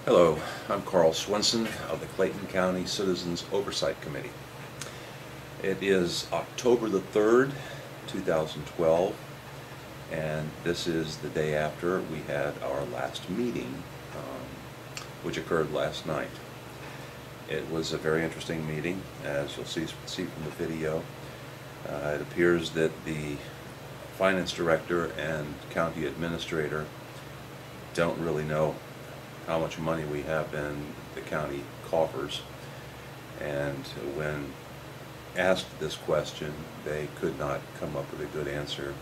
Hello, I'm Carl Swenson of the Clayton County Citizens Oversight Committee. It is October the 3rd, 2012, and this is the day after we had our last meeting, which occurred last night. It was a very interesting meeting, as you'll see from the video. It appears that the finance director and county administrator don't really know how much money we have in the county coffers, and when asked this question they could not come up with a good answer.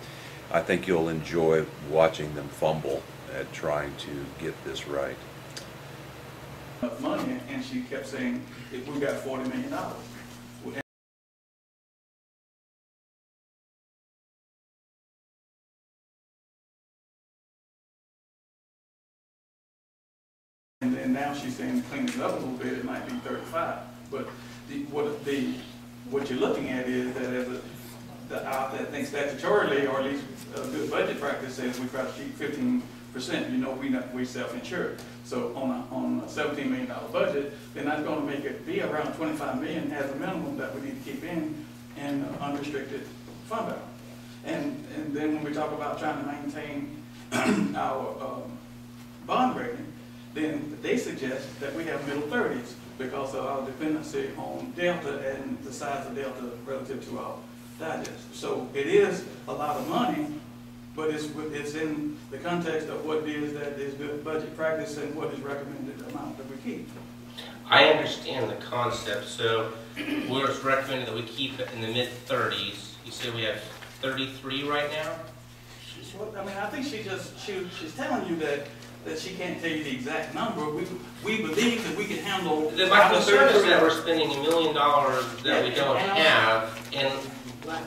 I think you'll enjoy watching them fumble at trying to get this right. Money, and she kept saying, "If we got $40 million." And then now she's saying to clean it up a little bit, it might be 35. But what you're looking at is that as I think statutorily, or at least a good budget practice says, we try to keep 15%. You know, we self-insured. So on a $17 million budget, then that's going to make it be around $25 million as a minimum that we need to keep in unrestricted fund balance. And then when we talk about trying to maintain our bond rating, then they suggest that we have middle 30s because of our dependency on Delta and the size of Delta relative to our digest. So it is a lot of money, but it's in the context of what it is that is good budget practice and what is recommended amount that we keep. I understand the concept. So where it's recommended that we keep it in the mid-30s. You said we have 33 right now? I mean, I think she's telling you that she can't tell you the exact number. We believe that we can handle. My concern is that we're spending $1 million that we don't have. And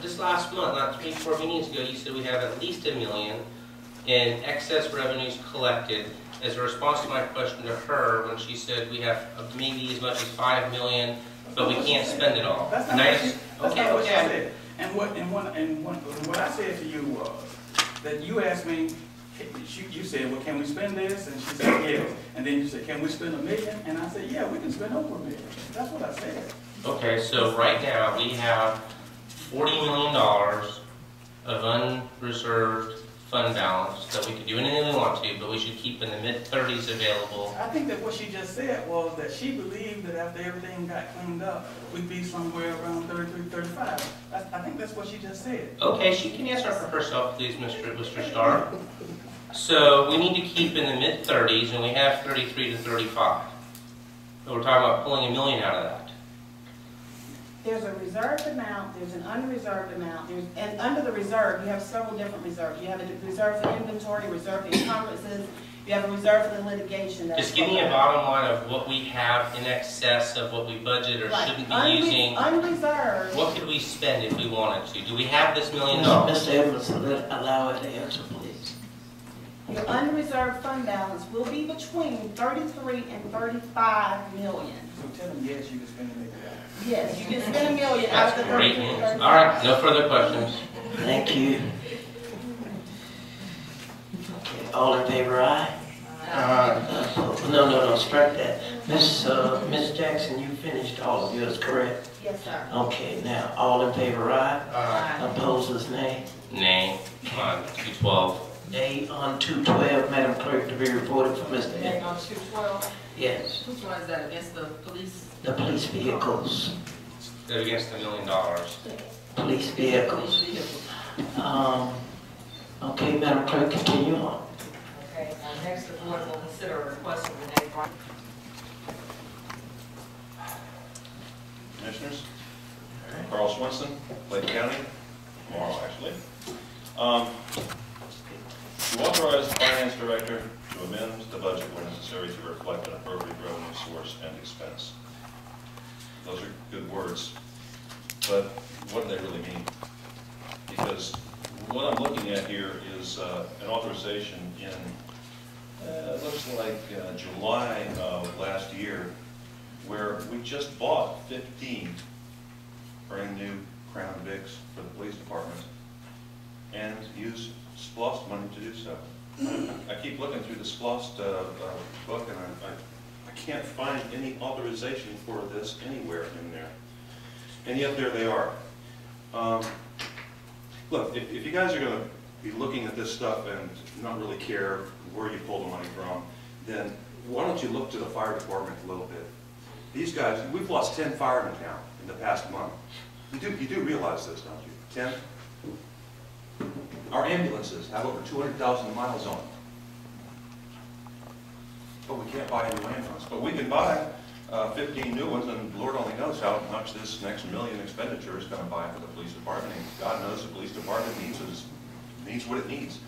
just last month, not 3-4 meetings ago, you said we have at least $1 million in excess revenues collected. As a response to my question to her, when she said we have maybe as much as $5 million, but we can't spend it all. That's not what she said. And what I said to you was that you asked me. You said, well, can we spend this? And she said, yes. And then you said, can we spend $1 million? And I said, yeah, we can spend over $1 million. That's what I said. Okay, so right now we have $40 million of unreserved fund balance that we could do anything we want to, but we should keep in the mid-30s available. I think that what she just said was that she believed that after everything got cleaned up, we'd be somewhere around 33, 35. I think that's what she just said. Okay, she can answer for herself, please, Mr. Starr. So we need to keep in the mid-30s, and we have 33 to 35. So we're talking about pulling $1 million out of that. There's a reserved amount, there's an unreserved amount, and under the reserve, you have several different reserves. You have a reserve for inventory, reserve for encumbrances, you have a reserve for the litigation. Just give me a bottom line of what we have in excess of what we budget or shouldn't be using. Unreserved. What could we spend if we wanted to? Do we have this $1 million? Mr. Edmonds, allow her to answer, please. Your unreserved fund balance will be between 33 and 35 million. So tell them yes, you can spend $1 million. Yes, you can spend $1 million out of the 33 news. All right, no further questions. Thank you. Okay, all in favor, aye? No, strike that. Miss Jackson, you finished all of yours, correct? Yes, sir. Okay, now, all in favor, aye? Aye. Opposers, nay? Nay on 212. Nay on 212, Madam Clerk, to be reported for Mr. Nay Edmonds. on 212? Yes. Which one is that, against the police? The police vehicles. They're against $1 million. Police vehicles. Okay, Madam Clerk, continue on. Okay, next the board will consider a request of Renee Brown. Commissioners, Carl Swenson, Clayton County, tomorrow actually. To authorize the finance director to amend the budget where necessary to reflect an appropriate revenue source and expense. Those are good words, but what do they really mean? Because what I'm looking at here is an authorization in, looks like July of last year, where we just bought 15 brand new Crown Vics for the police department and used SPLOST money to do so. I keep looking through the SPLOST book, and can't find any authorization for this anywhere in there. And yet there they are. Look, if you guys are going to be looking at this stuff and not really care where you pull the money from, then why don't you look to the fire department a little bit? These guys, we've lost 10 firemen now in the past month. You do realize this, don't you? 10? Our ambulances have over 200,000 miles on them. But we can't buy a new ambulance. But we can buy 15 new ones, and Lord only knows how much this next million expenditure is going to buy for the police department. And God knows the police department needs what it needs.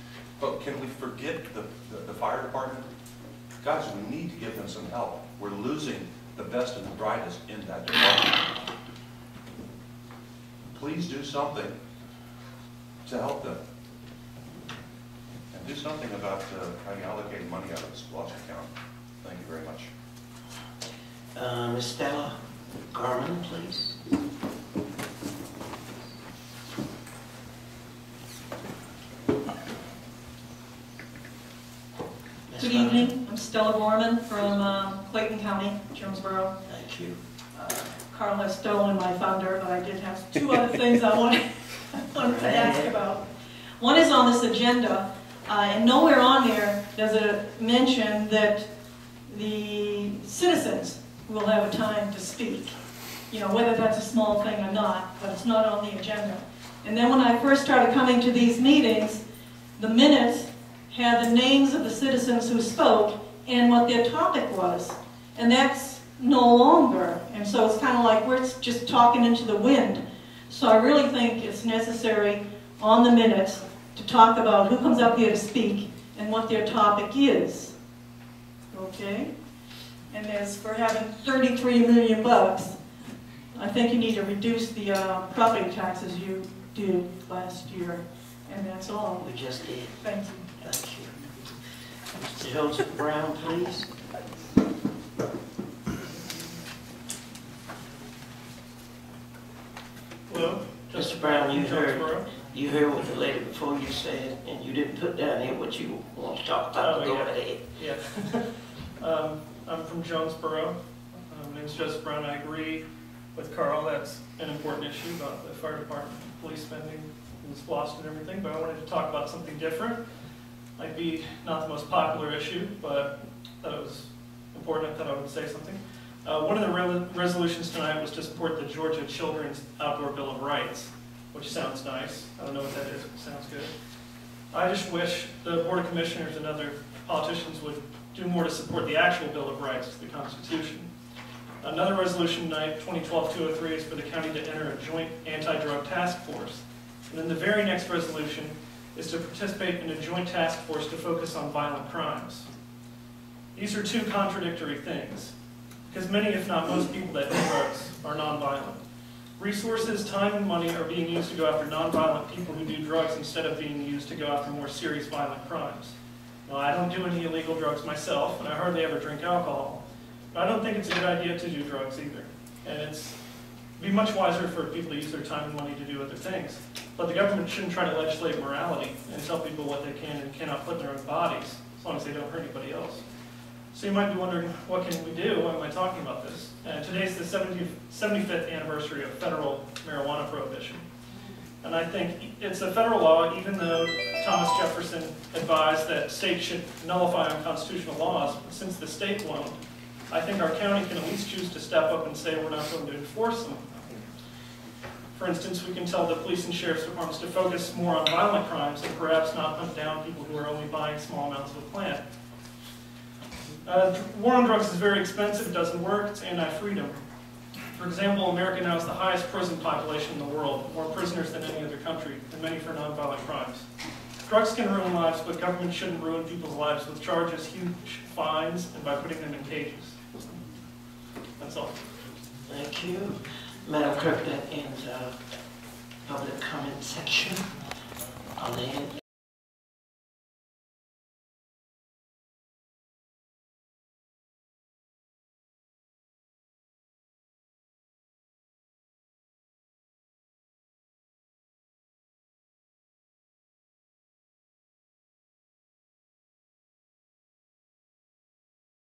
But can we forget the fire department? Guys, we need to give them some help. We're losing the best and the brightest in that department. Please do something to help them. And do something about how you allocate money out of this lost account. Thank you very much. Ms. Stella Garman, please. Good evening. I'm Stella Gorman from Clayton County, Jonesboro. Thank you. Carl has stolen my thunder, but I did have two other things I wanted to ask about. One is on this agenda, and nowhere on there does it mention that the citizens will have a time to speak. You know, whether that's a small thing or not, but it's not on the agenda. And then when I first started coming to these meetings, the minutes had the names of the citizens who spoke and what their topic was. And that's no longer. And so it's kind of like we're just talking into the wind. So I really think it's necessary on the minutes to talk about who comes up here to speak and what their topic is. Okay? And as for having 33 million bucks, I think you need to reduce the property taxes you did last year. And that's all. We just did. Thank you. Thank you. Mr. Joseph Brown, please. Hello. Mr. Brown, you heard what the lady before you said, and you didn't put down here what you want to talk about. Go ahead. Yeah. I'm from Jonesboro. My name's Joseph Brown. I agree with Carl. That's an important issue about the fire department, police spending, and lost and everything. But I wanted to talk about something different. Might be not the most popular issue, but I thought it was important. I thought I would say something. One of the resolutions tonight was to support the Georgia Children's Outdoor Bill of Rights, which sounds nice. I don't know what that is, but it sounds good. I just wish the Board of Commissioners and other politicians would do more to support the actual Bill of Rights, the Constitution. Another resolution tonight, 2012-203, is for the county to enter a joint anti-drug task force. And then the very next resolution is to participate in a joint task force to focus on violent crimes. These are two contradictory things, because many, if not most, people that do drugs are nonviolent. Resources, time, and money are being used to go after nonviolent people who do drugs instead of being used to go after more serious violent crimes. Now, I don't do any illegal drugs myself, and I hardly ever drink alcohol. But I don't think it's a good idea to do drugs either. And it'd be much wiser for people to use their time and money to do other things. But the government shouldn't try to legislate morality and tell people what they can and cannot put in their own bodies, as long as they don't hurt anybody else. So you might be wondering, what can we do? Why am I talking about this? Today's the 75th anniversary of federal marijuana prohibition. And I think it's a federal law, even though Thomas Jefferson advised that states should nullify unconstitutional laws. But since the state won't, I think our county can at least choose to step up and say we're not going to enforce them. For instance, we can tell the police and sheriff's departments to focus more on violent crimes and perhaps not hunt down people who are only buying small amounts of a plant. War on drugs is very expensive, it doesn't work, it's anti-freedom. For example, America now has the highest prison population in the world, more prisoners than any other country, and many for nonviolent crimes. Drugs can ruin lives, but government shouldn't ruin people's lives with charges, huge fines, and by putting them in cages. That's all. Thank you. Madam Clerk, that ends our public comment section. Are there